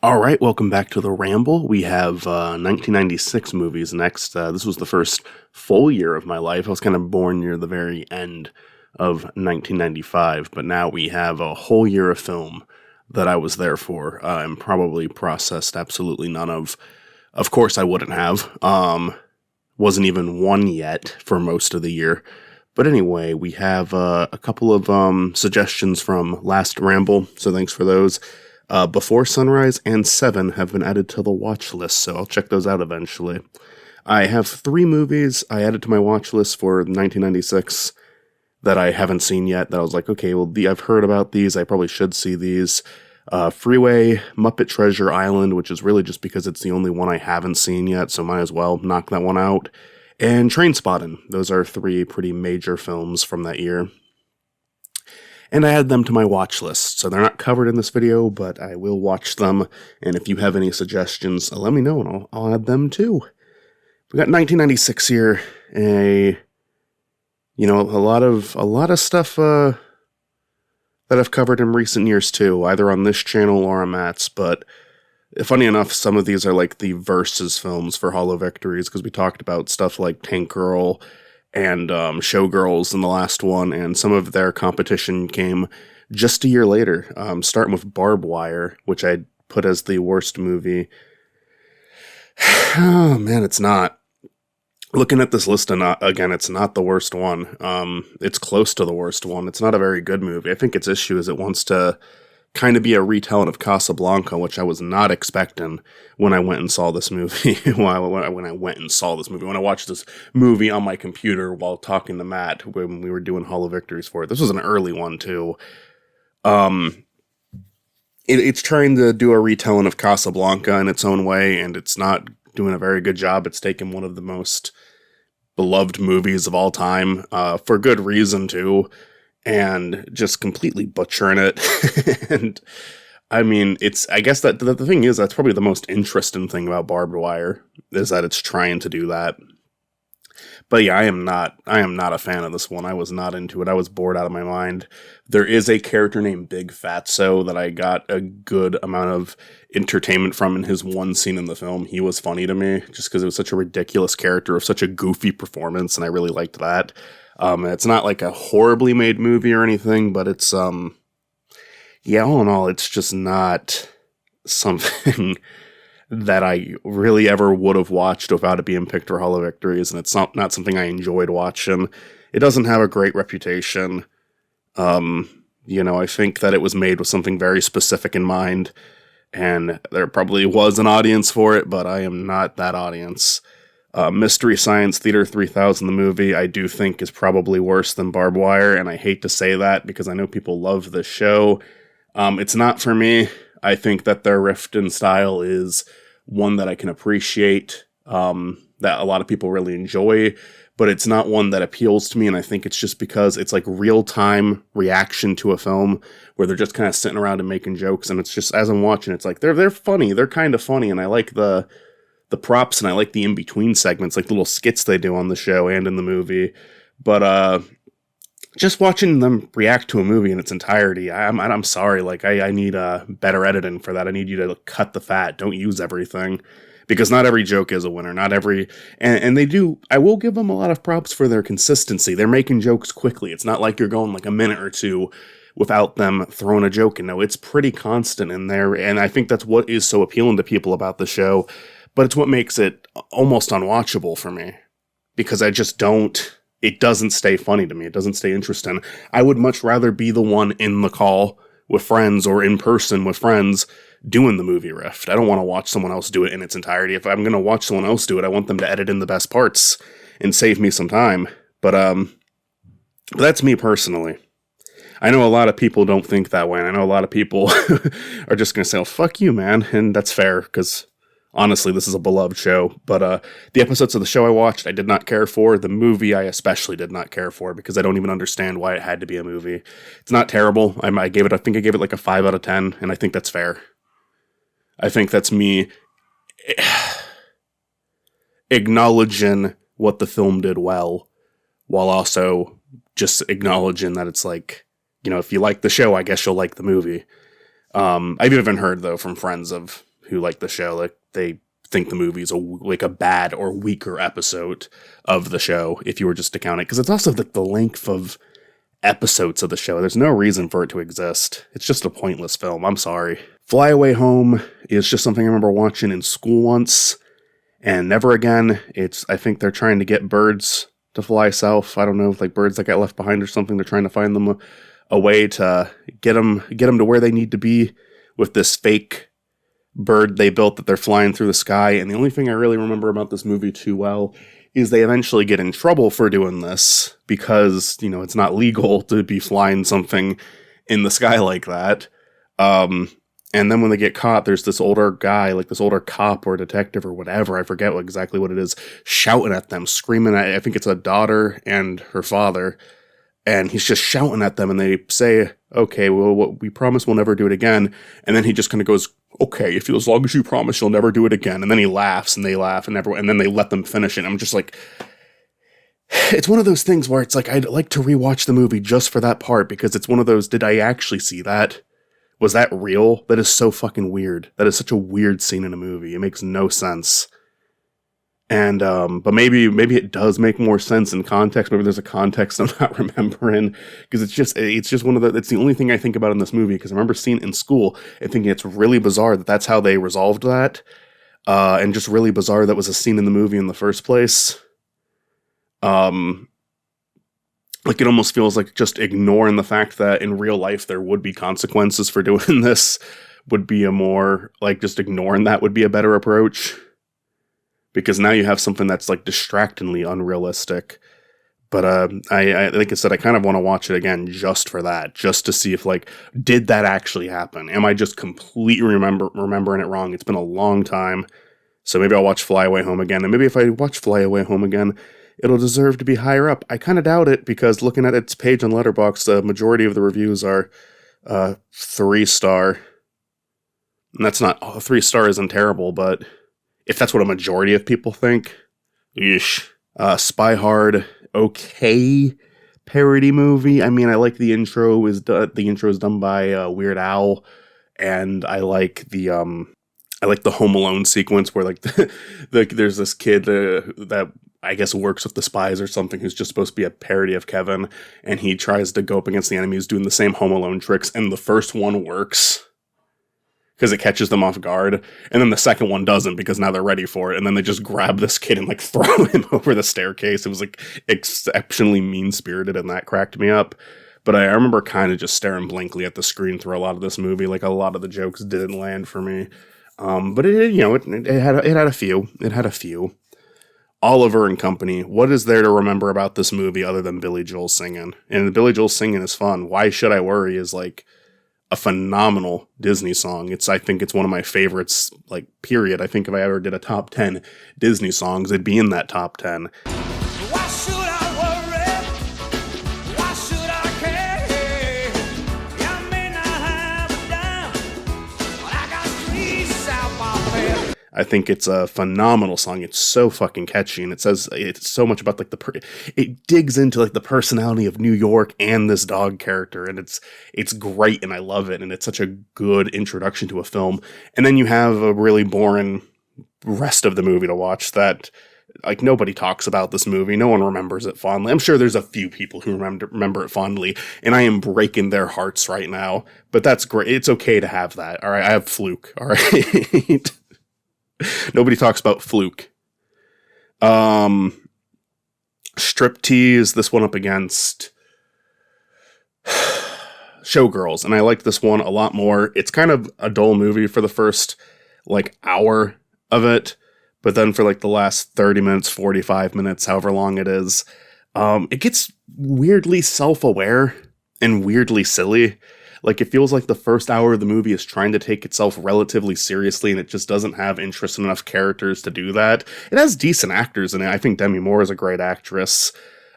All right, welcome back to the Ramble. We have 1996 movies next. This was the first full year of my life. I was kind of born near the very end of 1995, but now we have a whole year of film that I was there for and probably processed absolutely none of. Of course, I wouldn't have. Wasn't even one yet for most of the year. But anyway, we have a couple of suggestions from last Ramble, so thanks for those. Before Sunrise and Seven have been added to the watch list, so I'll check those out eventually. I have 3 movies I added to my watch list for 1996 that I haven't seen yet, that I was like, okay, well, I've heard about these, I probably should see these. Freeway, Muppet Treasure Island, which is really just because it's the only one I haven't seen yet, so might as well knock that one out. And Trainspotting. Those are 3 pretty major films from that year. And I add them to my watch list, so they're not covered in this video, but I will watch them, and if you have any suggestions, let me know, and I'll add them too. We got 1996 here, a lot of stuff that I've covered in recent years too, either on this channel or on Matt's, but funny enough, some of these are like the versus films for Hollow Victories, because we talked about stuff like Tank Girl and Showgirls in the last one, and some of their competition came just a year later, starting with Barbed Wire, which I put as the worst movie. Oh man, it's not. Looking at this list, and again, it's not the worst one. It's close to the worst one. It's not a very good movie. I think its issue is it wants to kind of be a retelling of Casablanca, which I was not expecting when I went and saw this movie. When I watched this movie on my computer while talking to Matt when we were doing Hollow Victories for it. This was an early one too. It's trying to do a retelling of Casablanca in its own way, and it's not doing a very good job. It's taken one of the most beloved movies of all time, for good reason too, and just completely butchering it. And I mean, I guess that the thing is, that's probably the most interesting thing about Barbed Wire, is that it's trying to do that. But yeah, I am not a fan of this one. I was not into it. I was bored out of my mind. There is a character named Big Fatso that I got a good amount of entertainment from in his one scene in the film. He was funny to me, just because it was such a ridiculous character of such a goofy performance, and I really liked that. It's not like a horribly made movie or anything, but it's, all in all, it's just not something that I really ever would have watched without it being picked for Hollow Victories, and it's not something I enjoyed watching. It doesn't have a great reputation. I think that it was made with something very specific in mind, and there probably was an audience for it, but I am not that audience. Mystery Science Theater 3000, the movie, I do think is probably worse than Barbed Wire, and I hate to say that because I know people love this show. It's not for me. I think that their riff in style is one that I can appreciate, that a lot of people really enjoy, but it's not one that appeals to me, and I think it's just because it's like real-time reaction to a film where they're just kind of sitting around and making jokes, and it's just, as I'm watching, it's like, they're funny, they're kind of funny, and I like the props, and I like the in-between segments, like little skits they do on the show and in the movie, but just watching them react to a movie in its entirety, I'm sorry, like, I need better editing for that. I need you to cut the fat, don't use everything, because not every joke is a winner, not every, and they do, I will give them a lot of props for their consistency. They're making jokes quickly. It's not like you're going like a minute or two without them throwing a joke in. No, it's pretty constant in there, and I think that's what is so appealing to people about the show. But it's what makes it almost unwatchable for me, because it doesn't stay funny to me. It doesn't stay interesting. I would much rather be the one in the call with friends or in person with friends doing the movie riff. I don't want to watch someone else do it in its entirety. If I'm going to watch someone else do it, I want them to edit in the best parts and save me some time. But that's me personally. I know a lot of people don't think that way, and I know a lot of people are just going to say, oh, fuck you, man. And that's fair, because honestly, this is a beloved show, but the episodes of the show I watched, I did not care for. The movie, I especially did not care for, because I don't even understand why it had to be a movie. It's not terrible. I think I gave it like a 5 out of 10, and I think that's fair. I think that's me acknowledging what the film did well, while also just acknowledging that it's like, if you like the show, I guess you'll like the movie. I've even heard, though, from friends of who like the show. Like, they think the movie's a bad or weaker episode of the show, if you were just to count it. Because it's also the length of episodes of the show. There's no reason for it to exist. It's just a pointless film. I'm sorry. Fly Away Home is just something I remember watching in school once, and never again. I think they're trying to get birds to fly south. I don't know, like birds that got left behind or something. They're trying to find them a way to get them to where they need to be with this fake bird they built that they're flying through the sky. And the only thing I really remember about this movie too well is they eventually get in trouble for doing this because, it's not legal to be flying something in the sky like that. And then when they get caught, there's this older guy, like this older cop or detective or whatever, I forget exactly what it is, shouting at them, screaming at, I think it's a daughter and her father, and he's just shouting at them, and they say, okay, well, we promise we'll never do it again. And then he just kind of goes, okay, as long as you promise you'll never do it again. And then he laughs, and they laugh, and then they let them finish it. I'm just like, it's one of those things where it's like, I'd like to rewatch the movie just for that part, because it's one of those, did I actually see that? Was that real? That is so fucking weird. That is such a weird scene in a movie. It makes no sense. And, but maybe it does make more sense in context. Maybe there's a context I'm not remembering, because it's just it's the only thing I think about in this movie, because I remember seeing it in school and thinking it's really bizarre that that's how they resolved that. And just really bizarre that was a scene in the movie in the first place. Like, it almost feels like just ignoring the fact that in real life there would be consequences for doing this would be a more, like, just ignoring that would be a better approach. Because now you have something that's like distractingly unrealistic. But I like I said, I kind of want to watch it again just for that, just to see if, like, did that actually happen? Am I just completely remembering it wrong? It's been a long time, so maybe I'll watch Fly Away Home again. And maybe if I watch Fly Away Home again, it'll deserve to be higher up. I kind of doubt it, because looking at its page on Letterboxd, the majority of the reviews are 3-star. And that's not 3-star isn't terrible, but if that's what a majority of people think, yeesh. Spy Hard, okay parody movie. I mean, I like the intro. The intro is done by Weird Al, and I like the Home Alone sequence where, like, there's this kid that I guess works with the spies or something, who's just supposed to be a parody of Kevin, and he tries to go up against the enemies doing the same Home Alone tricks, and the first one works because it catches them off guard, and then the second one doesn't, because now they're ready for it, and then they just grab this kid and, like, throw him over the staircase. It was, like, exceptionally mean-spirited, and that cracked me up. But I remember kind of just staring blankly at the screen through a lot of this movie. Like, a lot of the jokes didn't land for me. But it had a few. It had a few. Oliver and Company. What is there to remember about this movie other than Billy Joel singing? And Billy Joel singing is fun. Why Should I Worry is, like, a phenomenal Disney song. I think it's one of my favorites, like, period. I think if I ever did a top 10 Disney songs, it'd be in that top 10. Why should I worry? Why should I care? I may not have a dime, but I got 3 South Park fare. I think it's a phenomenal song. It's so fucking catchy, and it's so much about, like, it digs into, like, the personality of New York and this dog character, and it's great, and I love it, and it's such a good introduction to a film. And then you have a really boring rest of the movie to watch that, like, nobody talks about this movie. No one remembers it fondly. I'm sure there's a few people who remember it fondly, and I am breaking their hearts right now, but that's great. It's okay to have that. All right, I have Fluke. All right. Nobody talks about Fluke. Striptease, this one up against Showgirls, and I liked this one a lot more. It's kind of a dull movie for the first, like, hour of it, but then for, like, the last 30 minutes, 45 minutes, however long it is, it gets weirdly self-aware and weirdly silly. Like, it feels like the first hour of the movie is trying to take itself relatively seriously, and it just doesn't have interesting enough characters to do that. It has decent actors in it. I think Demi Moore is a great actress,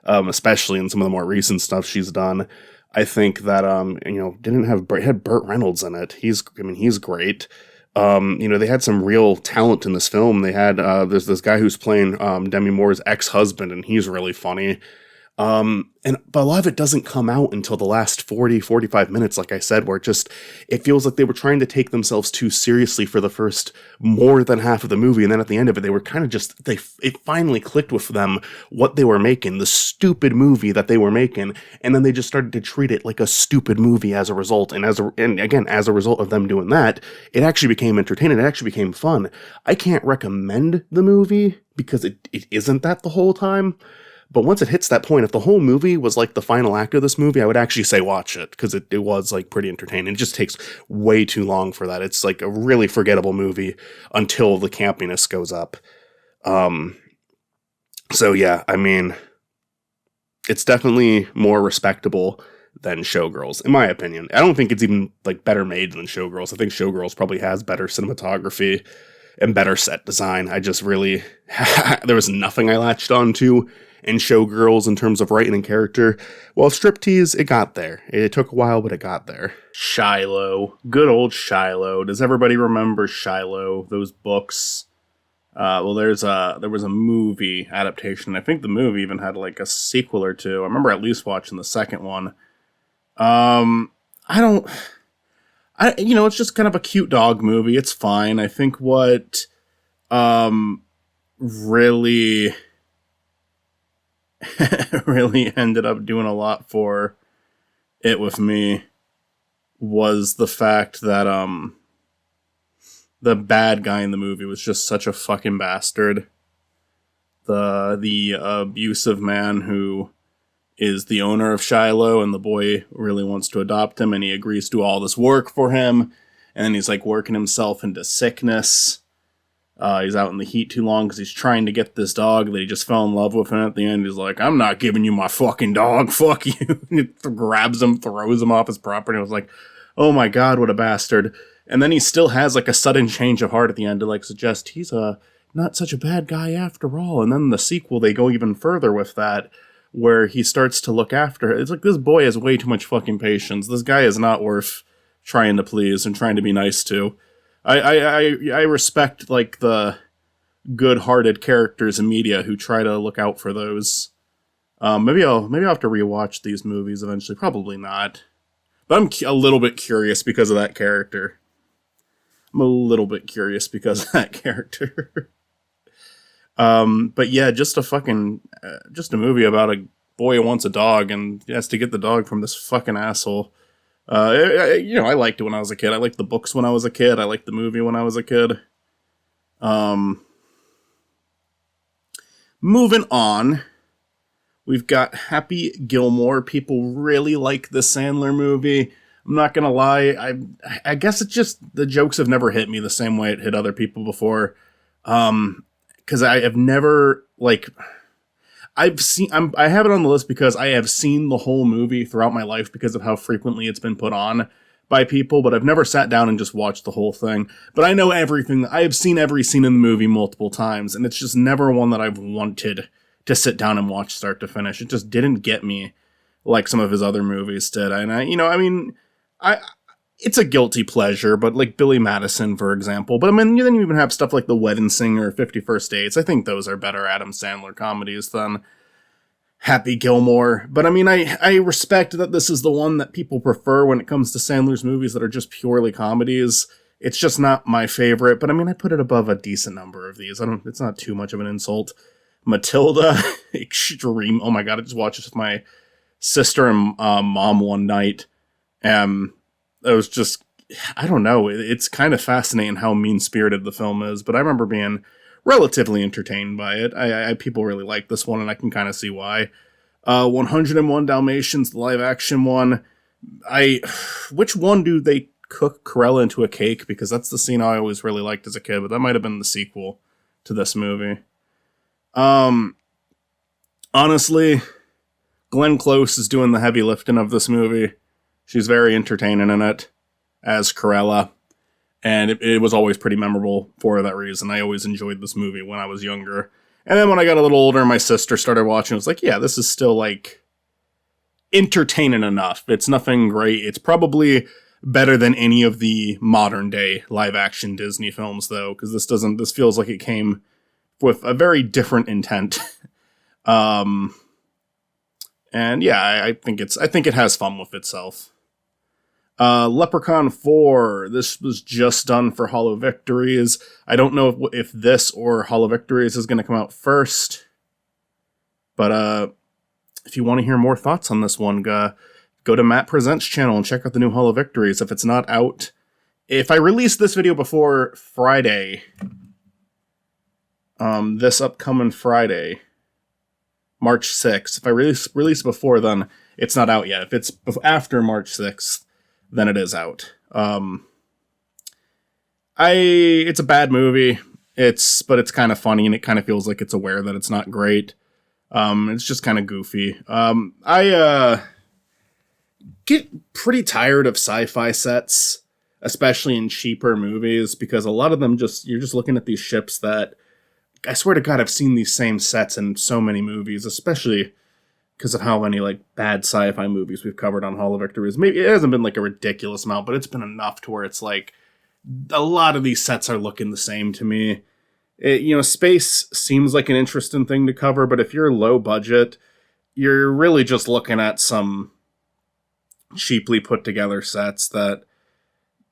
especially in some of the more recent stuff she's done. I think that, it had Burt Reynolds in it. He's great. They had some real talent in this film. They had, there's this guy who's playing Demi Moore's ex-husband, and he's really funny. But a lot of it doesn't come out until the last 40-45 minutes, like I said, where it feels like they were trying to take themselves too seriously for the first more than half of the movie, and then at the end of it, they were kind of it finally clicked with them what they were making, the stupid movie that they were making, and then they just started to treat it like a stupid movie as a result, and again, as a result of them doing that, it actually became entertaining, it actually became fun. I can't recommend the movie, because it isn't that the whole time. But once it hits that point, if the whole movie was like the final act of this movie, I would actually say watch it, because it was like pretty entertaining. It just takes way too long for that. It's like a really forgettable movie until the campiness goes up. So yeah, I mean, it's definitely more respectable than Showgirls, in my opinion. I don't think it's even like better made than Showgirls. I think Showgirls probably has better cinematography and better set design. I just really, there was nothing I latched onto in Showgirls in terms of writing and character. Well, Striptease, it got there. It took a while, but it got there. Shiloh. Good old Shiloh. Does everybody remember Shiloh? Those books? Well, there was a movie adaptation. I think the movie even had like a sequel or two. I remember at least watching the second one. It's just kind of a cute dog movie. It's fine. I think what, really really ended up doing a lot for it with me was the fact that, the bad guy in the movie was just such a fucking bastard. The abusive man who is the owner of Shiloh, and the boy really wants to adopt him, and he agrees to do all this work for him, and then he's like working himself into sickness. He's out in the heat too long because he's trying to get this dog that he just fell in love with, and at the end he's like, I'm not giving you my fucking dog, fuck you. And he grabs him, throws him off his property. I was like, oh my god, what a bastard. And then he still has like a sudden change of heart at the end to like suggest he's not such a bad guy after all. And then the sequel, they go even further with that, where he starts to look after. It's like, this boy has way too much fucking patience. This guy is not worth trying to please and trying to be nice to. I respect like the good-hearted characters in media who try to look out for those. Maybe I'll have to rewatch these movies eventually. Probably not, but I'm a little bit curious because of that character. But yeah, just a movie about a boy who wants a dog and has to get the dog from this fucking asshole. I liked it when I was a kid. I liked the books when I was a kid. I liked the movie when I was a kid. Moving on, we've got Happy Gilmore. People really like the Sandler movie. I'm not gonna lie. I guess it's just the jokes have never hit me the same way it hit other people before. Because I have never I have it on the list because I have seen the whole movie throughout my life because of how frequently it's been put on by people, but I've never sat down and just watched the whole thing. But I know everything. I have seen every scene in the movie multiple times, and it's just never one that I've wanted to sit down and watch start to finish. It just didn't get me like some of his other movies did. And it's a guilty pleasure, but like Billy Madison, for example. But I mean, then you even have stuff like The Wedding Singer, 51st Dates. I think those are better Adam Sandler comedies than Happy Gilmore. But I mean, I respect that this is the one that people prefer when it comes to Sandler's movies that are just purely comedies. It's just not my favorite, but I mean, I put it above a decent number of these. It's not too much of an insult. Matilda, extreme. Oh my god, I just watched this with my sister and mom one night. It was just, I don't know, it's kind of fascinating how mean-spirited the film is, but I remember being relatively entertained by it. People really like this one, and I can kind of see why. 101 Dalmatians, the live-action one. Which one do they cook Corella into a cake? Because that's the scene I always really liked as a kid, but that might have been the sequel to this movie. Honestly, Glenn Close is doing the heavy lifting of this movie. She's very entertaining in it as Corella, and it was always pretty memorable for that reason. I always enjoyed this movie when I was younger. And then when I got a little older and my sister started watching, it was like, yeah, this is still like entertaining enough. It's nothing great. It's probably better than any of the modern day live action Disney films though, because this feels like it came with a very different intent. And yeah, I think it has fun with itself. Leprechaun 4. This was just done for Hollow Victories. I don't know if this or Hollow Victories is going to come out first. But if you want to hear more thoughts on this one, go to Matt Presents channel and check out the new Hollow Victories. If it's not out, if I release this video before Friday, this upcoming Friday, March 6th, if I release before then, it's not out yet. If it's after March 6th, then it is out. It's a bad movie. But it's kind of funny, and it kind of feels like it's aware that it's not great. It's just kind of goofy. I get pretty tired of sci-fi sets, especially in cheaper movies, because a lot of them you're just looking at these ships that, I swear to God, I've seen these same sets in so many movies, especially because of how many like bad sci-fi movies we've covered on Hall of Victories. Maybe it hasn't been like a ridiculous amount, but it's been enough to where it's like a lot of these sets are looking the same to me. Space seems like an interesting thing to cover, but if you're low budget, you're really just looking at some cheaply put together sets that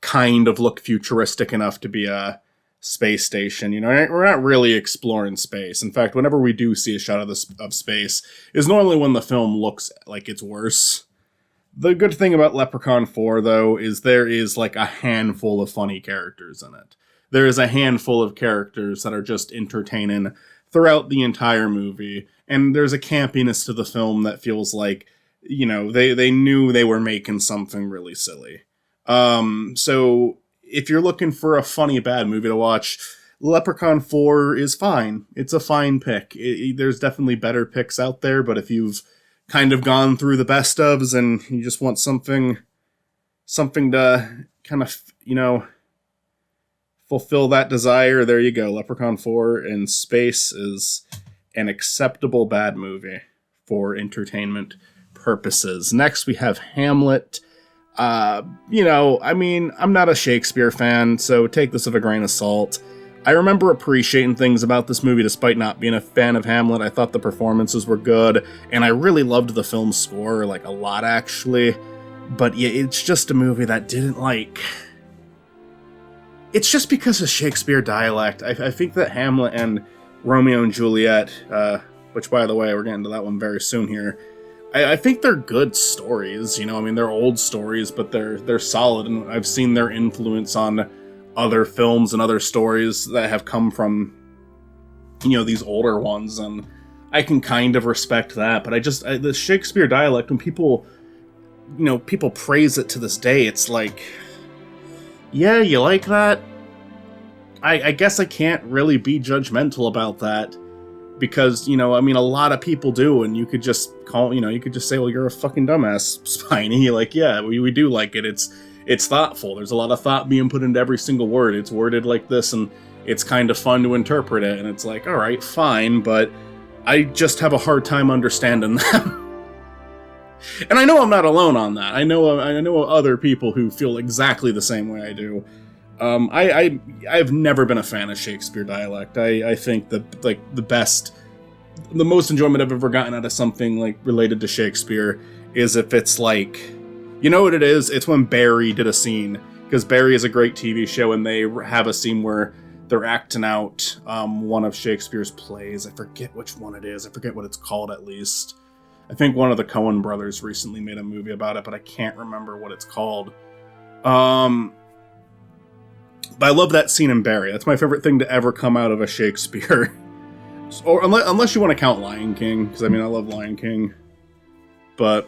kind of look futuristic enough to be a space station. We're not really exploring space. In fact, whenever we do see a shot of space is normally when the film looks like it's worse. The good thing about Leprechaun 4, though, is there is like a handful of funny characters in it. There is a handful of characters that are just entertaining throughout the entire movie, and there's a campiness to the film that feels like, they knew they were making something really silly. So if you're looking for a funny bad movie to watch, Leprechaun 4 is fine. It's a fine pick. There's definitely better picks out there, but if you've kind of gone through the best ofs and you just want something to kind of, fulfill that desire, there you go. Leprechaun 4 in space is an acceptable bad movie for entertainment purposes. Next, we have Hamlet. I'm not a Shakespeare fan, so take this with a grain of salt. I remember appreciating things about this movie despite not being a fan of Hamlet. I thought the performances were good, and I really loved the film score, like a lot actually. But yeah, it's just a movie that didn't like... It's just because of Shakespeare dialect. I think that Hamlet and Romeo and Juliet, which by the way, we're getting to that one very soon here, I think they're good stories. They're old stories, but they're solid, and I've seen their influence on other films and other stories that have come from, these older ones, and I can kind of respect that. But the Shakespeare dialect, when people praise it to this day, it's like, yeah, you like that? I guess I can't really be judgmental about that. Because, a lot of people do, and you could just say, well, you're a fucking dumbass, Spiny. Like, yeah, we do like it. It's thoughtful. There's a lot of thought being put into every single word. It's worded like this, and it's kind of fun to interpret it. And it's like, all right, fine, but I just have a hard time understanding them. And I know I'm not alone on that. I know other people who feel exactly the same way I do. I've never been a fan of Shakespeare dialect. I think the most enjoyment I've ever gotten out of something like related to Shakespeare is if it's like, you know what it is? It's when Barry did a scene, because Barry is a great TV show, and they have a scene where they're acting out one of Shakespeare's plays. I forget which one it is. I forget what it's called, at least. I think one of the Coen brothers recently made a movie about it, but I can't remember what it's called. But I love that scene in Barry. That's my favorite thing to ever come out of a Shakespeare. Or unless you want to count Lion King, because I love Lion King. But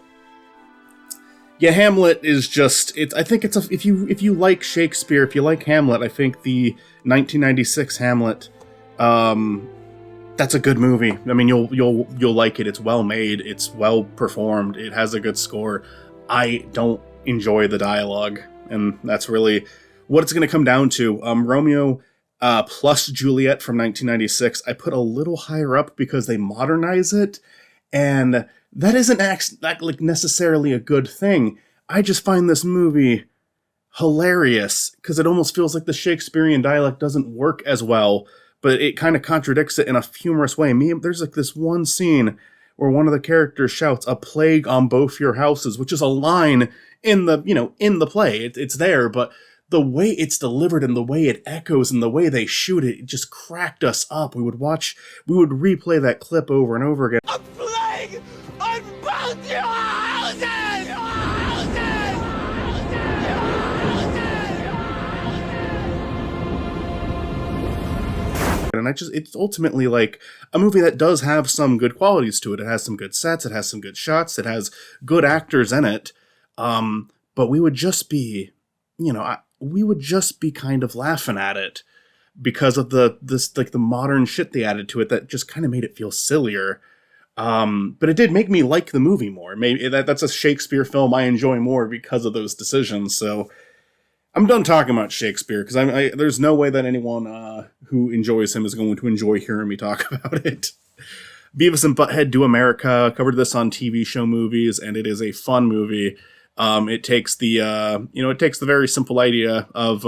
yeah, Hamlet is just I think it's if you like Shakespeare, if you like Hamlet, I think the 1996 Hamlet, that's a good movie. You'll like it. It's well made. It's well performed. It has a good score. I don't enjoy the dialogue, and that's really what it's going to come down to. Romeo plus Juliet from 1996, I put a little higher up because they modernize it, and that isn't necessarily a good thing. I just find this movie hilarious because it almost feels like the Shakespearean dialect doesn't work as well, but it kind of contradicts it in a humorous way. There's like this one scene where one of the characters shouts, "A plague on both your houses," which is a line in the, in the play. It's there, but the way it's delivered and the way it echoes and the way they shoot it, it just cracked us up. We would replay that clip over and over again. A plague on both your houses! And it's ultimately like a movie that does have some good qualities to it. It has some good sets, it has some good shots, it has good actors in it. But we would just be, kind of laughing at it because of the modern shit they added to it that just kind of made it feel sillier. But it did make me like the movie more. Maybe that's a Shakespeare film I enjoy more because of those decisions. So I'm done talking about Shakespeare because there's no way that anyone who enjoys him is going to enjoy hearing me talk about it. Beavis and Butthead Do America, covered this on TV show movies, and it is a fun movie. It takes the very simple idea of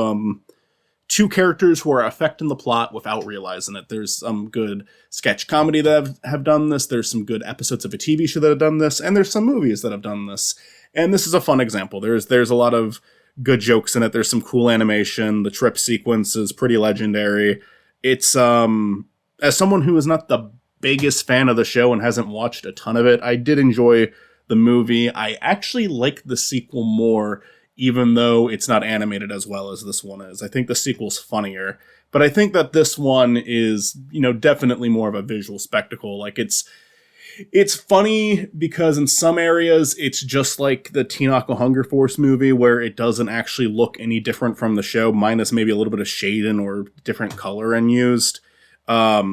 two characters who are affecting the plot without realizing it. There's some good sketch comedy that have done this. There's some good episodes of a TV show that have done this, and there's some movies that have done this. And this is a fun example. There's a lot of good jokes in it. There's some cool animation. The trip sequence is pretty legendary. It's as someone who is not the biggest fan of the show and hasn't watched a ton of it, I did enjoy the movie. I actually like the sequel more, even though it's not animated as well as this one is. I think the sequel's funnier, but I think that this one is, definitely more of a visual spectacle. Like it's funny because in some areas it's just like the Teen Aqua Hunger Force movie where it doesn't actually look any different from the show, minus maybe a little bit of shading or different coloring used. But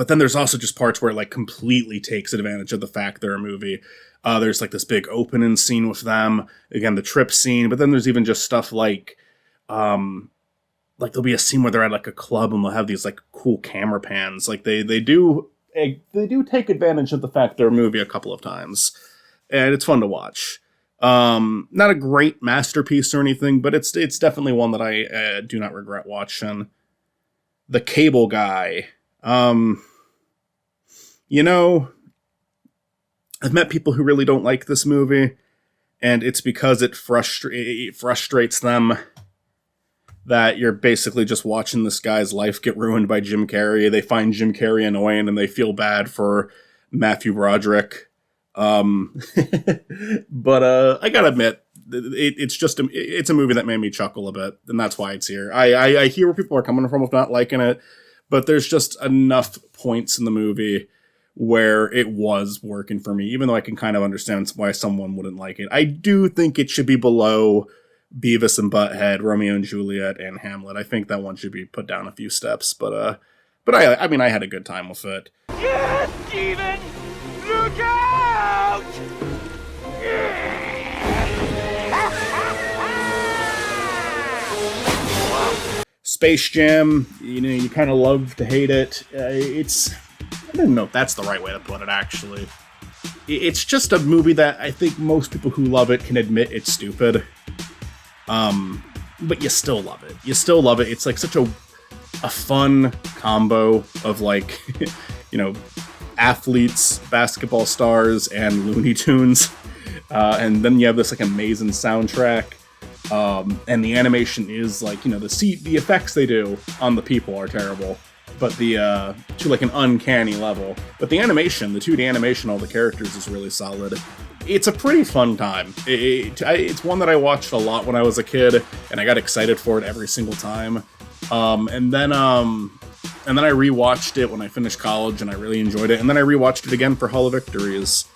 then there's also just parts where it like completely takes advantage of the fact they're a movie. There's like this big opening scene with them, again, the trip scene, but then there's even just stuff like there'll be a scene where they're at like a club and they'll have these like cool camera pans. Like they do take advantage of the fact they're a movie a couple of times, and it's fun to watch. Not a great masterpiece or anything, but it's definitely one that I do not regret watching. The Cable Guy. I've met people who really don't like this movie, and it's because it frustrates them that you're basically just watching this guy's life get ruined by Jim Carrey. They find Jim Carrey annoying, and they feel bad for Matthew Broderick. But I gotta admit, it's a movie that made me chuckle a bit, and that's why it's here. I hear where people are coming from with not liking it, but there's just enough points in the movie where it was working for me, even though I can kind of understand why someone wouldn't like it. I do think it should be below Beavis and Butthead, Romeo and Juliet, and Hamlet. I think that one should be put down a few steps, but I had a good time with it. Yes, Steven! Look out! Space Jam, you kind of love to hate it. I don't know if that's the right way to put it, actually. It's just a movie that I think most people who love it can admit it's stupid. But you still love it. It's like such a fun combo of like, athletes, basketball stars, and Looney Tunes. And then you have this like amazing soundtrack. And the animation is like, the effects they do on the people are terrible, but to like an uncanny level. But the animation, the 2D animation, all the characters is really solid. It's a pretty fun time. It's one that I watched a lot when I was a kid, and I got excited for it every single time. And then I rewatched it when I finished college, and I really enjoyed it. And then I rewatched it again for Hall of Victories,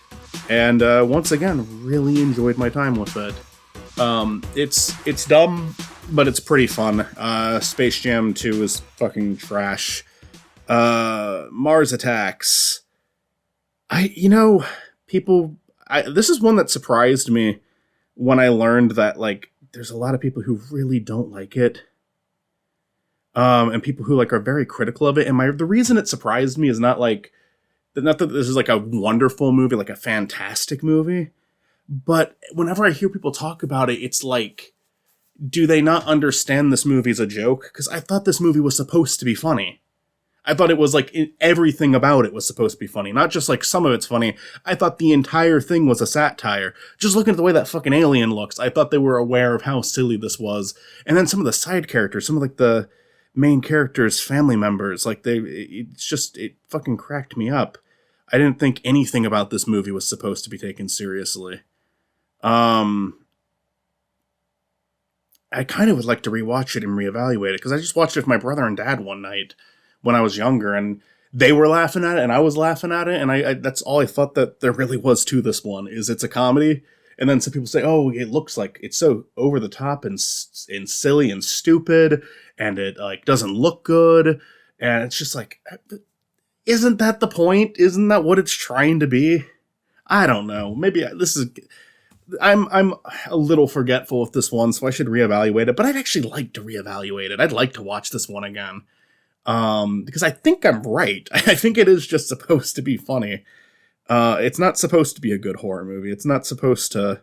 and once again, really enjoyed my time with it. It's dumb, but it's pretty fun. Space Jam 2 is fucking trash. Mars Attacks. This is one that surprised me when I learned that, like, there's a lot of people who really don't like it. And people who, like, are very critical of it. And the reason it surprised me is not that this is, like, a wonderful movie, like a fantastic movie. But whenever I hear people talk about it, it's like, do they not understand this movie as a joke? Because I thought this movie was supposed to be funny. I thought it was like everything about it was supposed to be funny, not just like some of it's funny. I thought the entire thing was a satire. Just looking at the way that fucking alien looks, I thought they were aware of how silly this was. And then some of the side characters, some of like the main characters' family members, like it fucking cracked me up. I didn't think anything about this movie was supposed to be taken seriously. I kind of would like to rewatch it and reevaluate it, because I just watched it with my brother and dad one night when I was younger, and they were laughing at it, and I was laughing at it, and I that's all I thought that there really was to this one, is it's a comedy. And then some people say, oh, it looks like it's so over the top and silly and stupid, and it like doesn't look good, and it's just like, isn't that the point? Isn't that what it's trying to be? I don't know. Maybe I'm a little forgetful with this one, so I should reevaluate it. But I'd actually like to reevaluate it. I'd like to watch this one again, because I think I'm right. I think it is just supposed to be funny. It's not supposed to be a good horror movie. It's not supposed to,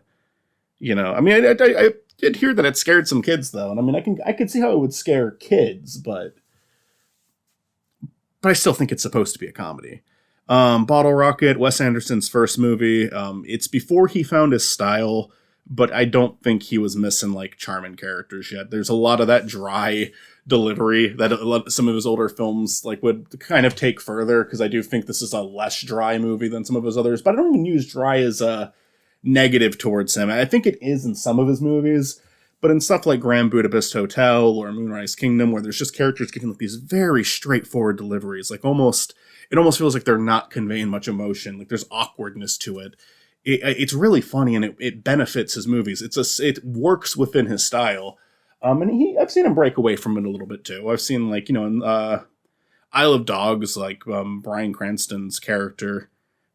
I mean, I did hear that it scared some kids though, and I mean, I can see how it would scare kids, but I still think it's supposed to be a comedy. Bottle Rocket, Wes Anderson's first movie. It's before he found his style, but I don't think he was missing like charming characters yet. There's a lot of that dry delivery that some of his older films like would kind of take further, because I do think this is a less dry movie than some of his others, but I don't even use dry as a negative towards him. I think it is in some of his movies, but in stuff like Grand Budapest Hotel or Moonrise Kingdom, where there's just characters getting like these very straightforward deliveries, like it almost feels like they're not conveying much emotion. Like there's awkwardness to it. It's really funny, and it benefits his movies. It works within his style. And I've seen him break away from it a little bit too. I've seen like, in Isle of Dogs, like Bryan Cranston's character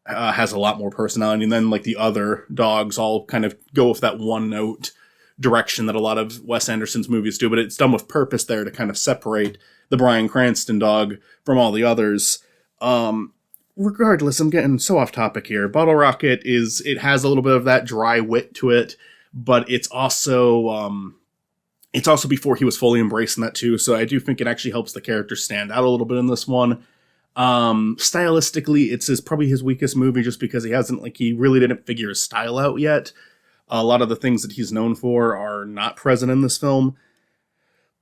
has a lot more personality, and then like the other dogs all kind of go with that one note direction that a lot of Wes Anderson's movies do, but it's done with purpose there to kind of separate the Bryan Cranston dog from all the others. Regardless, I'm getting so off topic here. Bottle Rocket it has a little bit of that dry wit to it, but it's also before he was fully embracing that too. So I do think it actually helps the character stand out a little bit in this one. Stylistically, it's probably his weakest movie, just because he really didn't figure his style out yet. A lot of the things that he's known for are not present in this film.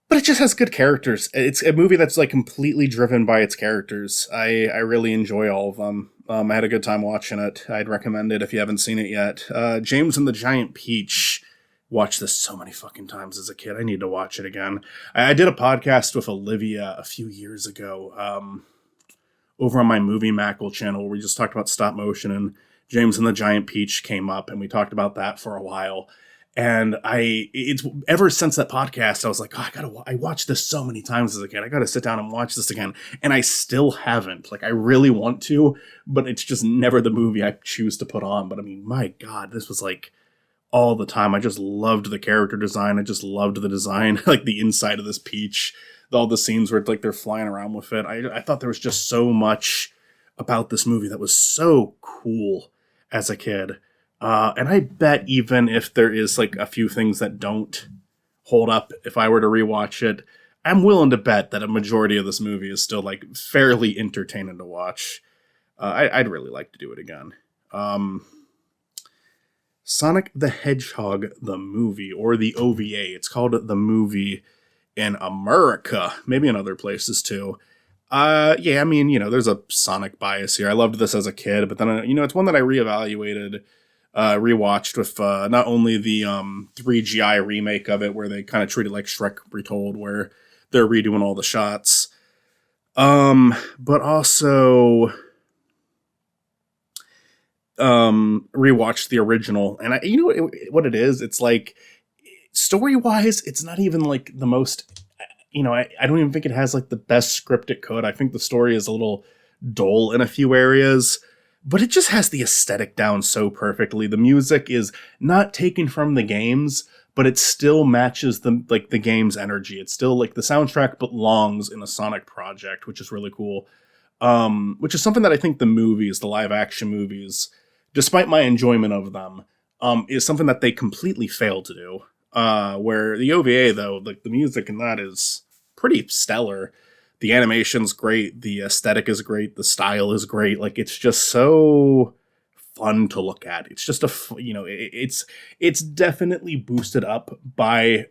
But it just has good characters. It's a movie that's like completely driven by its characters. I really enjoy all of them. I had a good time watching it. I'd recommend it if you haven't seen it yet. James and the Giant Peach. Watched this so many fucking times as a kid. I need to watch it again. I did a podcast with Olivia a few years ago over on my Movie Mackle channel, where we just talked about stop motion, and James and the Giant Peach came up, and we talked about that for a while. And it's ever since that podcast, I was like, oh, I watched this so many times as a kid. I gotta sit down and watch this again. And I still haven't. Like, I really want to, but it's just never the movie I choose to put on. But I mean, my God, this was like all the time. I just loved the character design. I just loved the design, like the inside of this peach, all the scenes where like they're flying around with it. I thought there was just so much about this movie that was so cool as a kid. And I bet even if there is like a few things that don't hold up, if I were to rewatch it, I'm willing to bet that a majority of this movie is still like fairly entertaining to watch. I'd really like to do it again. Sonic the Hedgehog, the movie, or the OVA. It's called The Movie in America, maybe in other places too. Yeah, I mean, there's a Sonic bias here. I loved this as a kid, but then, it's one that I rewatched with not only the 3GI remake of it, where they kind of treat it like Shrek Retold, where they're redoing all the shots, but also rewatched the original. And what it is? It's like, story-wise, it's not even like the most... I don't even think it has like the best scripted code. I think the story is a little dull in a few areas, but it just has the aesthetic down so perfectly. The music is not taken from the games, but it still matches the game's energy. It's still like the soundtrack belongs in a Sonic project, which is really cool. Which is something that I think the live action movies, despite my enjoyment of them, is something that they completely fail to do. Where the OVA, though, like the music in that is pretty stellar. The animation's great, the aesthetic is great, the style is great. Like, it's just so fun to look at. It's just it's definitely boosted up by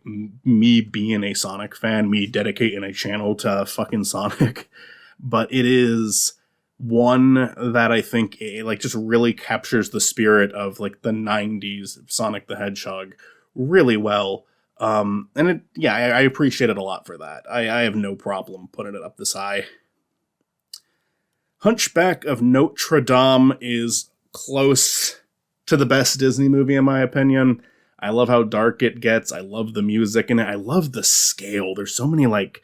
me being a Sonic fan, me dedicating a channel to fucking Sonic. But it is one that I think like just really captures the spirit of like the 90s Sonic the Hedgehog really well. And it, yeah, I appreciate it a lot for that. I have no problem putting it up this high. Hunchback of Notre Dame is close to the best Disney movie in my opinion. I love how dark it gets. I love the music in it. I love the scale. There's so many like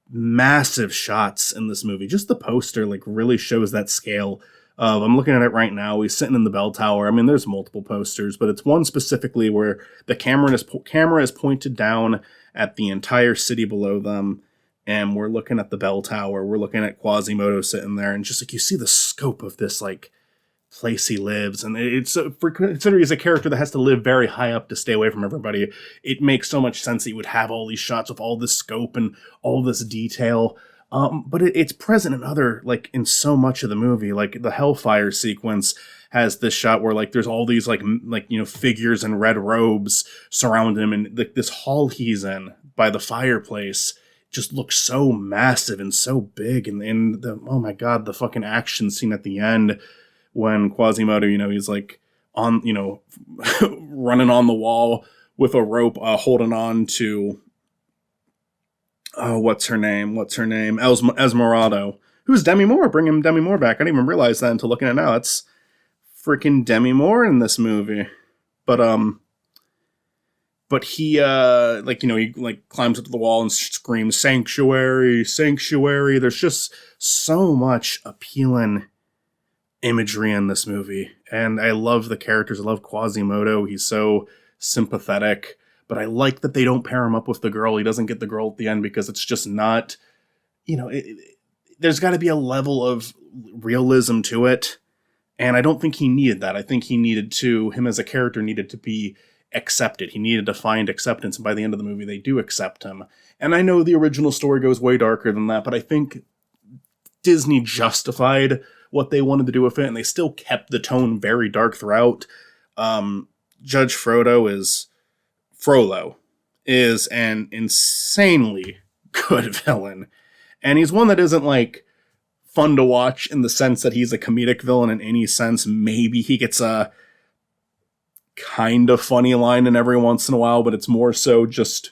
massive shots in this movie. Just the poster like really shows that scale. I'm looking at it right now. He's sitting in the bell tower. I mean, there's multiple posters, but it's one specifically where the camera is pointed down at the entire city below them, and we're looking at the bell tower. We're looking at Quasimodo sitting there, and just like you see the scope of this like place he lives, and it's for considering he's a character that has to live very high up to stay away from everybody. It makes so much sense that he would have all these shots with all this scope and all this detail. But it's present in other, like, in so much of the movie. Like, the Hellfire sequence has this shot where, like, there's all these, like figures in red robes surround him, and this hall he's in by the fireplace just looks so massive and so big. And oh my god, the fucking action scene at the end when Quasimodo, he's, like, on, running on the wall with a rope, holding on to... Oh, what's her name? Esmeralda. Who's Demi Moore? Bring him Demi Moore back. I didn't even realize that until looking at it now. It's freaking Demi Moore in this movie. But he, he like climbs up to the wall and screams, "Sanctuary, sanctuary." There's just so much appealing imagery in this movie. And I love the characters. I love Quasimodo. He's so sympathetic. But I like that they don't pair him up with the girl. He doesn't get the girl at the end because it's just not, there's got to be a level of realism to it. And I don't think he needed that. I think him as a character needed to be accepted. He needed to find acceptance. And by the end of the movie, they do accept him. And I know the original story goes way darker than that, but I think Disney justified what they wanted to do with it. And they still kept the tone very dark throughout. Judge Frollo is an insanely good villain. And he's one that isn't, like, fun to watch in the sense that he's a comedic villain in any sense. Maybe he gets a kind of funny line in every once in a while, but it's more so just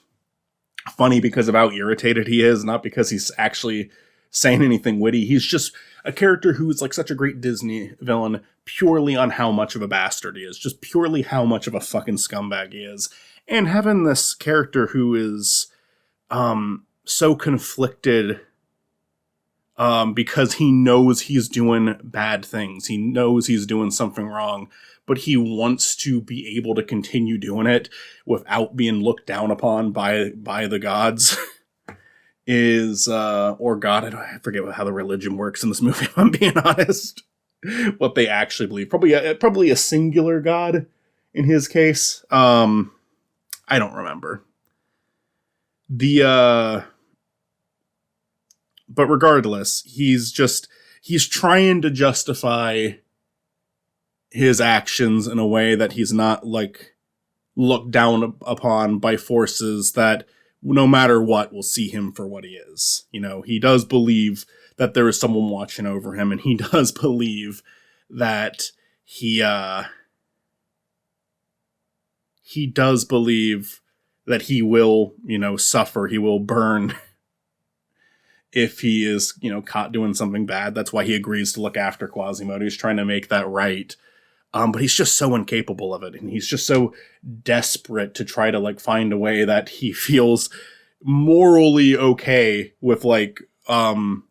funny because of how irritated he is, not because he's actually saying anything witty. He's just a character who's, like, such a great Disney villain purely on how much of a bastard he is. Just purely how much of a fucking scumbag he is. And having this character who is so conflicted because he knows he's doing bad things. He knows he's doing something wrong, but he wants to be able to continue doing it without being looked down upon by the gods. Or God, I forget how the religion works in this movie, if I'm being honest. What they actually believe. Probably a singular God in his case. I don't remember. But regardless, he's trying to justify his actions in a way that he's not, like, looked down upon by forces that no matter what will see him for what he is. He does believe that there is someone watching over him, and he does believe that he does believe that he will, suffer, he will burn if he is, caught doing something bad. That's why he agrees to look after Quasimodo. He's trying to make that right. But he's just so incapable of it. And he's just so desperate to try to, like, find a way that he feels morally okay with, like, being,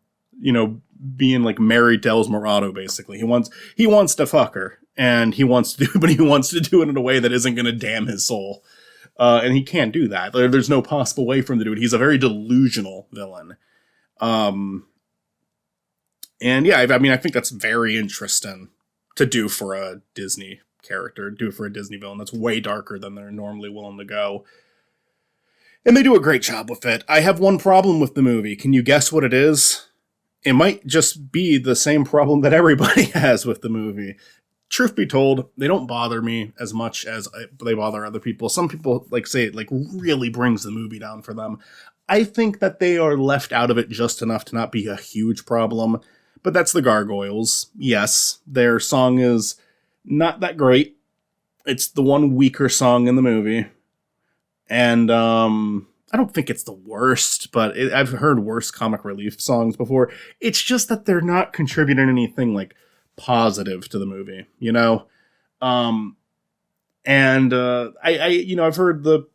like, married to Esmeralda, basically. He wants to fuck her. And he wants to do it in a way that isn't going to damn his soul. And he can't do that. There's no possible way for him to do it. He's a very delusional villain. And yeah, I think that's very interesting to do for a Disney character, do for a Disney villain. That's way darker than they're normally willing to go. And they do a great job with it. I have one problem with the movie. Can you guess what it is? It might just be the same problem that everybody has with the movie. Truth be told, they don't bother me as much as they bother other people. Some people say it really brings the movie down for them. I think that they are left out of it just enough to not be a huge problem. But that's the Gargoyles. Yes, their song is not that great. It's the one weaker song in the movie. And I don't think it's the worst, but I've heard worse comic relief songs before. It's just that they're not contributing anything positive to the movie, and I've heard the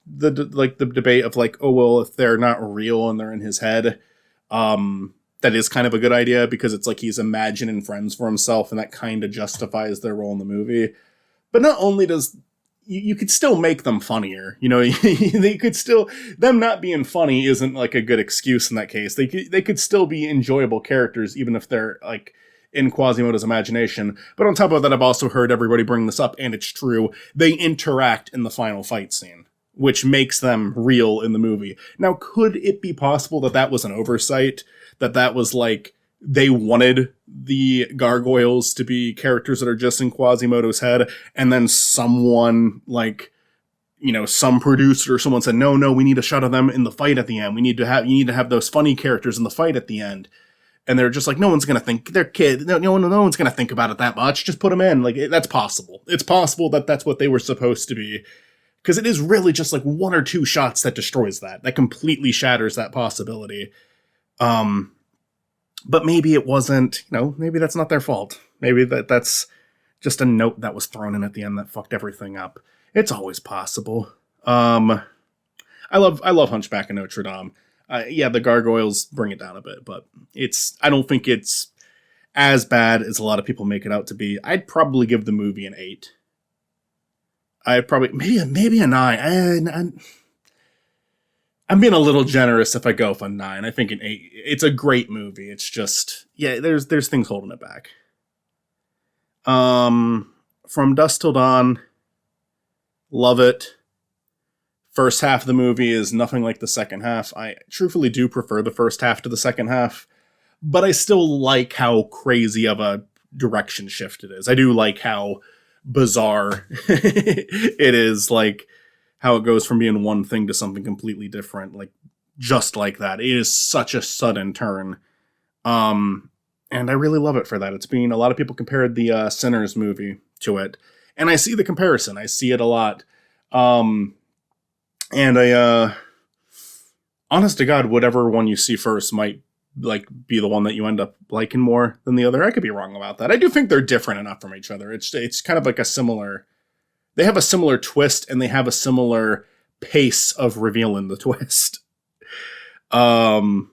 debate of oh well, if they're not real and they're in his head, that is kind of a good idea, because it's he's imagining friends for himself, and that kind of justifies their role in the movie. But not only does you could still make them funnier, they could still, them not being funny isn't a good excuse in that case. They could still be enjoyable characters, even if they're in Quasimodo's imagination. But on top of that, I've also heard everybody bring this up, and it's true. They interact in the final fight scene, which makes them real in the movie. Now, could it be possible that that was an oversight? That was they wanted the Gargoyles to be characters that are just in Quasimodo's head, and then someone some producer or someone said, no, we need a shot of them in the fight at the end. You need to have those funny characters in the fight at the end. And they're just no one's going to think, they're kids. No one's going to think about it that much. Just put them in. That's possible. It's possible that that's what they were supposed to be. Because it is really just one or two shots that destroys that completely shatters that possibility. But maybe it wasn't, maybe that's not their fault. Maybe that's just a note that was thrown in at the end that fucked everything up. It's always possible. I love Hunchback of Notre Dame. Yeah, the Gargoyles bring it down a bit, but I don't think it's as bad as a lot of people make it out to be. I'd probably give the movie an 8. I'd probably, maybe a 9. I'm being a little generous if I go for a 9. I think an 8. It's a great movie. It's just, there's things holding it back. From Dusk Till Dawn, love it. First half of the movie is nothing like the second half. I truthfully do prefer the first half to the second half, but I still like how crazy of a direction shift it is. I do like how bizarre it is, how it goes from being one thing to something completely different, just like that. It is such a sudden turn. And I really love it for that. A lot of people compared the Sinners movie to it, and I see the comparison. I see it a lot. And I, honest to God, whatever one you see first might be the one that you end up liking more than the other. I could be wrong about that. I do think they're different enough from each other. It's kind of a similar, they have a similar twist, and they have a similar pace of revealing the twist. And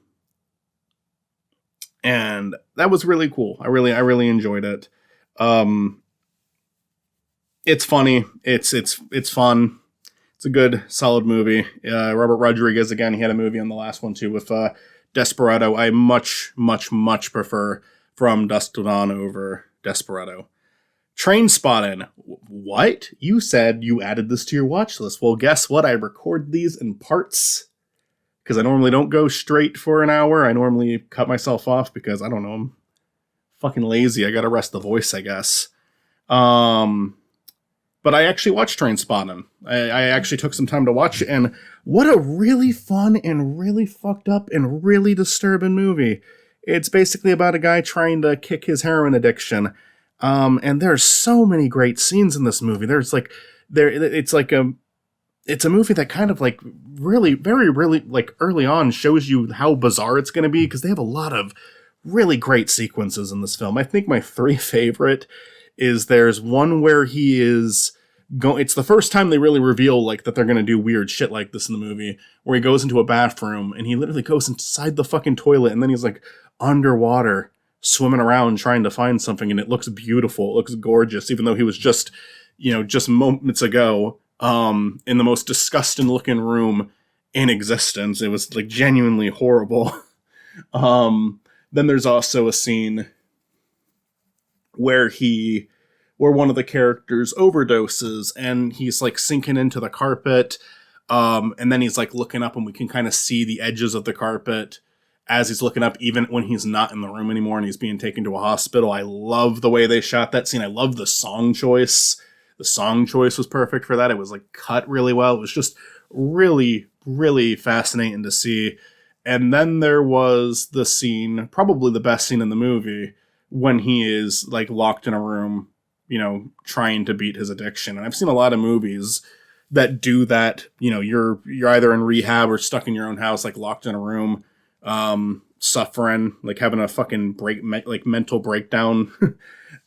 that was really cool. I really enjoyed it. It's funny. It's fun. It's a good, solid movie. Robert Rodriguez, again, he had a movie on the last one too with Desperado. I much, much, much prefer From Dusk Till Dawn over Desperado. Trainspotting. What? You said you added this to your watch list. Well, guess what? I record these in parts, because I normally don't go straight for an hour. I normally cut myself off because, I don't know, I'm fucking lazy. I gotta rest the voice, I guess. But I actually watched Trainspotting. I actually took some time to watch it, and what a really fun and really fucked up and really disturbing movie. It's basically about a guy trying to kick his heroin addiction. And there's so many great scenes in this movie. It's a movie that kind of really, very, really early on shows you how bizarre it's going to be, because they have a lot of really great sequences in this film. I think my 3 favorite is there's one where he is it's the first time they really reveal that they're going to do weird shit like this in the movie, where he goes into a bathroom and he literally goes inside the fucking toilet, and then he's underwater swimming around trying to find something, and it looks beautiful. It looks gorgeous, even though he was just moments ago in the most disgusting looking room in existence. It was genuinely horrible. Then there's also a scene where one of the characters overdoses, and he's sinking into the carpet. And then he's like looking up and we can kind of see the edges of the carpet as he's looking up, even when he's not in the room anymore and he's being taken to a hospital. I love the way they shot that scene. I love the song choice. The song choice was perfect for that. It was like cut really well. It was just really, really fascinating to see. And then there was the scene, probably the best scene in the movie, when he is like locked in a room, you know, trying to beat his addiction. And I've seen a lot of movies that do that. You know, you're either in rehab or stuck in your own house, like locked in a room, suffering, like having a fucking mental breakdown.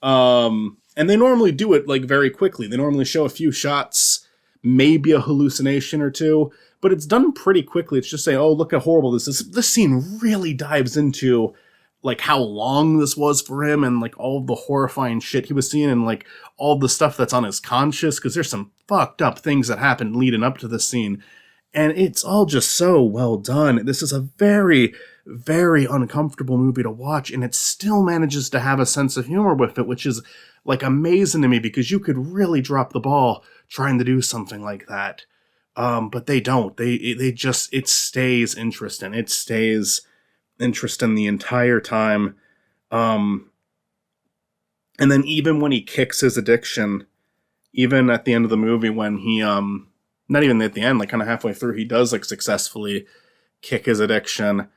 And they normally do it like very quickly. They normally show a few shots, maybe a hallucination or two, but it's done pretty quickly. It's just saying, oh, look how horrible this is. This scene really dives into like how long this was for him and like all the horrifying shit he was seeing and like all the stuff that's on his conscience, because there's some fucked up things that happened leading up to this scene. And it's all just so well done. This is a very, very uncomfortable movie to watch, and it still manages to have a sense of humor with it, which is like amazing to me, because you could really drop the ball trying to do something like that. But they don't. They just, it stays interesting. It stays interesting the entire time. And then even when he kicks his addiction, even at the end of the movie when he, not even at the end, like kind of halfway through, he does like successfully kick his addiction.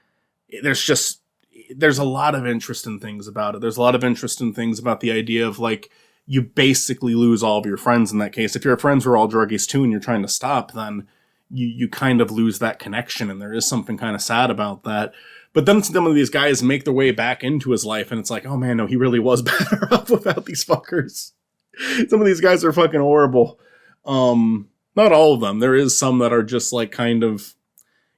There's a lot of interesting things about it. There's a lot of interesting things about the idea of like, you basically lose all of your friends in that case. If your friends were all druggies too and you're trying to stop, then you kind of lose that connection. And there is something kind of sad about that. But then some of these guys make their way back into his life and it's like, oh man, no, he really was better off without these fuckers. Some of these guys are fucking horrible. Not all of them. There is some that are just like kind of,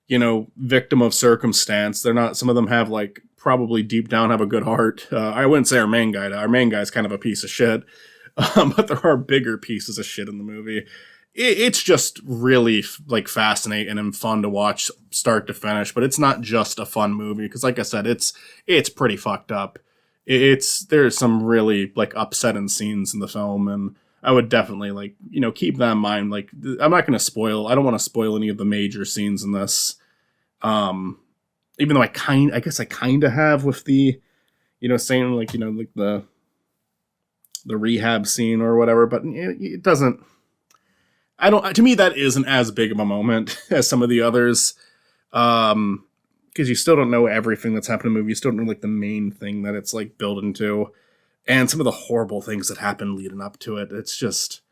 you know, victim of circumstance. They're not, some of them have like probably deep down have a good heart. I wount't say our main guy. Our main guy's kind of a piece of shit. But there are bigger pieces of shit in the movie. It's just really like fascinating and fun to watch start to finish, but it's not just a fun movie. Because like I said, it's pretty fucked up. There's some really like upsetting scenes in the film, and I would definitely like, you know, keep that in mind. Like, I'm not going to I don't want to spoil any of the major scenes in this. Even though I guess I kind of have with the, you know, saying like, you know, like the rehab scene or whatever, but it doesn't, to me, that isn't as big of a moment as some of the others. Because you still don't know everything that's happened in the movie. You still don't know like the main thing that it's like built into. And some of the horrible things that happen leading up to it. It's just,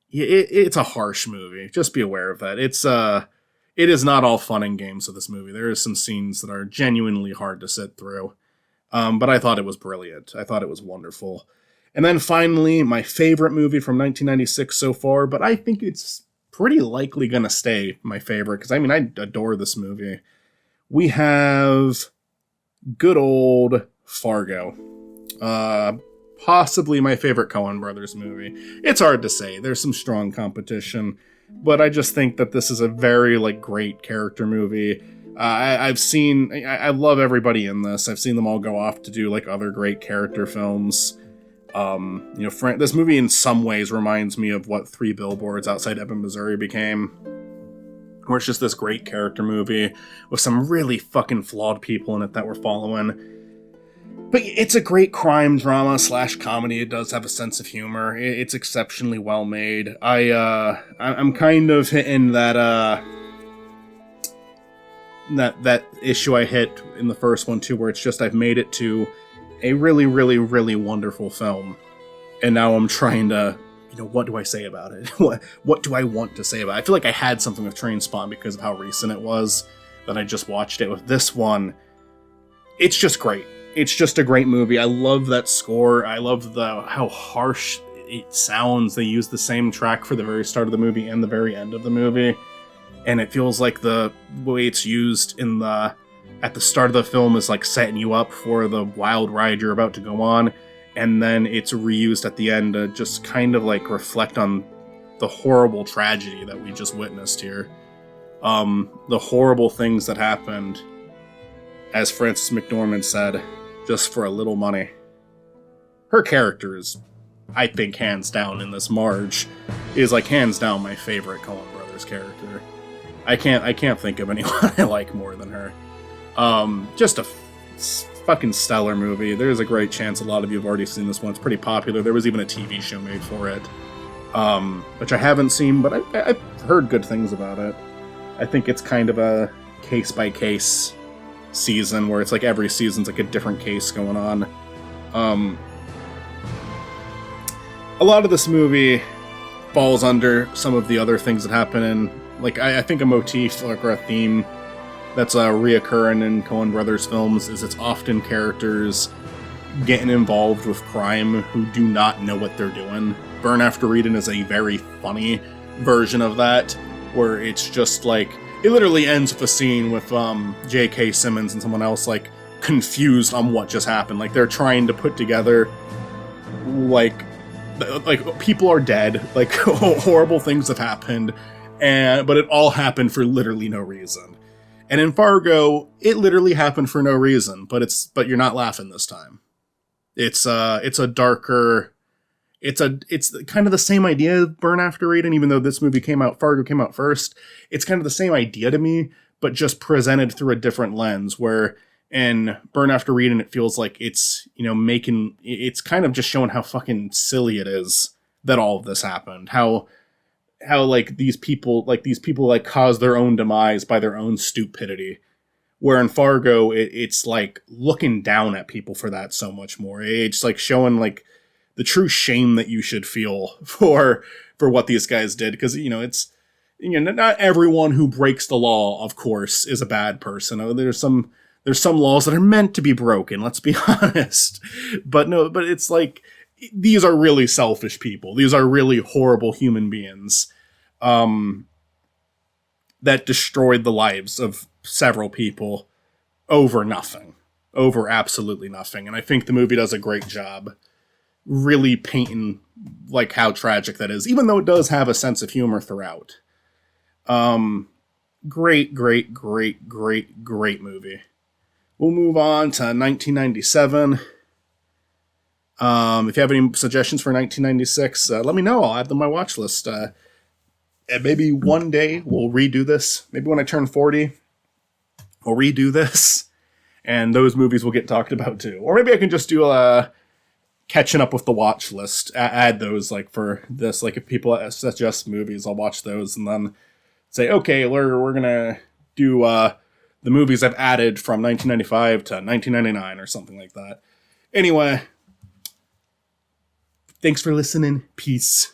it's a harsh movie. Just be aware of that. It is not all fun and games with this movie. There is some scenes that are genuinely hard to sit through. But I thought it was brilliant. I thought it was wonderful. And then finally, my favorite movie from 1996 so far, but I think it's pretty likely going to stay my favorite, because I mean, I adore this movie. We have good old Fargo. Possibly my favorite Coen Brothers movie. It's hard to say. There's some strong competition, but I just think that this is a very like great character movie. I love everybody in this. I've seen them all go off to do like other great character films. You know, this movie in some ways reminds me of what Three Billboards Outside Ebbing, Missouri became, where it's just this great character movie with some really fucking flawed people in it that we're following. But it's a great crime drama / comedy. It does have a sense of humor. It's exceptionally well made. I'm kind of hitting that issue I hit in the first one too, where it's just I've made it to a really, really, really wonderful film, and now I'm trying to, you know, what do I say about it? What do I want to say about it? I feel like I had something with Trainspotting because of how recent it was that I just watched it. With this one, it's just great. It's just a great movie. I love that score. I love how harsh it sounds. They use the same track for the very start of the movie and the very end of the movie, and it feels like the way it's used at the start of the film is like setting you up for the wild ride you're about to go on, and then it's reused at the end to just kind of like reflect on the horrible tragedy that we just witnessed here. The horrible things that happened, as Frances McDormand said, just for a little money. Her character is, I think, hands down in this, Marge, is like hands down my favorite Coen Brothers character. I can't think of anyone I like more than her. Just a fucking stellar movie. There's a great chance a lot of you have already seen this one. It's pretty popular. There was even a TV show made for it, which I haven't seen, but I've heard good things about it. I think it's kind of a case-by-case season, where it's like every season's like a different case going on. A lot of this movie falls under some of the other things that happen in, like, I think a motif or a theme that's reoccurring in Coen Brothers films is it's often characters getting involved with crime who do not know what they're doing. Burn After Reading is a very funny version of that, where it's just like, it literally ends with a scene with J.K. Simmons and someone else like confused on what just happened. Like they're trying to put together like people are dead, like horrible things have happened, but it all happened for literally no reason. And in Fargo, it literally happened for no reason, but you're not laughing this time. It's a darker, it's kind of the same idea of Burn After Reading, even though this movie Fargo came out first. It's kind of the same idea to me, but just presented through a different lens, where in Burn After Reading, it feels like it's, it's kind of just showing how fucking silly it is that all of this happened. How like these people like cause their own demise by their own stupidity. Where in Fargo, it's like looking down at people for that so much more. It's like showing like the true shame that you should feel for what these guys did. Because, it's, not everyone who breaks the law, of course, is a bad person. There's some laws that are meant to be broken, let's be honest. But it's like, these are really selfish people. These are really horrible human beings that destroyed the lives of several people over nothing. Over absolutely nothing. And I think the movie does a great job really painting like how tragic that is, even though it does have a sense of humor throughout. Great movie. We'll move on to 1997. If you have any suggestions for 1996, let me know. I'll add them to my watch list. And maybe one day we'll redo this. Maybe when I turn 40, we'll redo this. And those movies will get talked about too. Or maybe I can just do a catching up with the watch list. Add those like for this. Like if people suggest movies, I'll watch those and then say, okay, we're going to do the movies I've added from 1995 to 1999 or something like that. Anyway, thanks for listening. Peace.